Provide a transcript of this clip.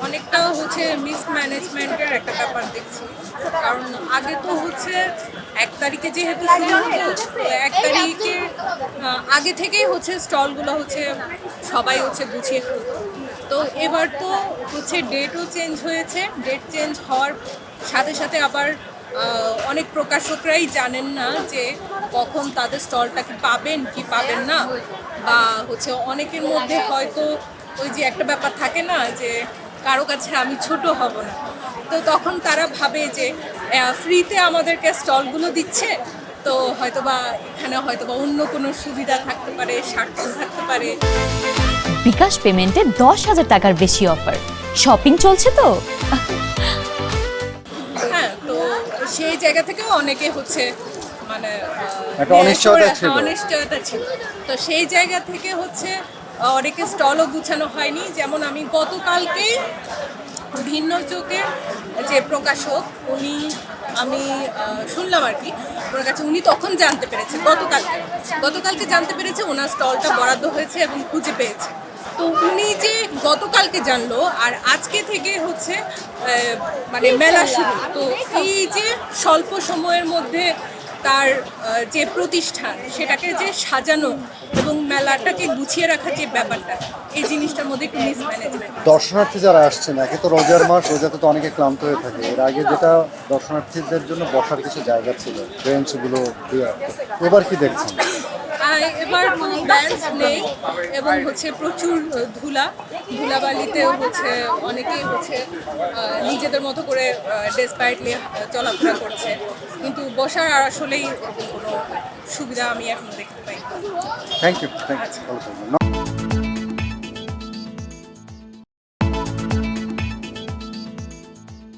অনেকটা হচ্ছে মিসম্যানেজমেন্টের একটা ব্যাপার দেখছি। কারণ আগে তো হচ্ছে 1 তারিখে যেহেতু শুরু হতো, তো 1 তারিখের আগে থেকেই হচ্ছে স্টলগুলো হচ্ছে সবাই হচ্ছে গুছিয়ে ফেলতো। তো এবার তো হচ্ছে ডেটও চেঞ্জ হয়েছে, ডেট চেঞ্জ হওয়ার সাথে সাথে আবার অনেক প্রকাশকরাই জানেন না যে কখন তাদের স্টলটাকে পাবেন কি পাবেন না, বা হচ্ছে অনেকের মধ্যে হয়তো ওই যে একটা ব্যাপার থাকে না যে কারো কাছে আমি ছোট হব না, তো তখন তারা ভাবে যে ফ্রিতে আমাদেরকে স্টলগুলো দিচ্ছে, তো হয়তোবা এখানে হয়তোবা অন্য কোনো সুবিধা থাকতে পারে, স্বার্থ থাকতে পারে। বিকাশ পেমেন্টে 10,000 টাকার বেশি অফার, শপিং চলছে তো। হ্যাঁ, তো সেই জায়গা থেকেও অনেকে হচ্ছে মানে একটা অনিশ্চয়তা ছিল। অনিশ্চয়তা ছিল। তো সেই জায়গা থেকে হচ্ছে অনেকে স্টলও গুছানো হয়নি। যেমন আমি গতকালকেই ভিন্ন চোখের যে প্রকাশক উনি, আমি শুনলাম আর কি ওনার কাছে, উনি তখন জানতে পেরেছে গতকালকে জানতে পেরেছে ওনার স্টলটা বরাদ্দ হয়েছে এবং খুঁজে পেয়েছে। তো উনি যে গতকালকে জানলো আর আজকে থেকে হচ্ছে মানে মেলা শুরু, তো এই যে স্বল্প সময়ের মধ্যে তার যে প্রতিষ্ঠান সেটাকে যে সাজানো এবং মেলাটাকে গুছিয়ে রাখার যে ব্যাপারটা, এই জিনিসটার মধ্যে একটু মিসম্যানেজমেন্ট। দর্শনার্থী যারা আসছেন, একে তো রোজার মাস, রোজাতে তো অনেকে ক্লান্ত হয়ে থাকে। এর আগে যেটা দর্শনার্থীদের জন্য বসার কিছু জায়গা ছিল, বেঞ্চগুলো দিয়ে, এবার কি দেখছেন? এবার কোনো বেঞ্চ নেই এবং হচ্ছে প্রচুর ধুলাবালিতে হচ্ছে অনেকেই হচ্ছে নিজেদের মতো করে ডেসপাইটলি চলাফেরা করছে, কিন্তু বসার আর আসলেই কোনো সুবিধা আমি এখন দেখতে পাই। Thank you.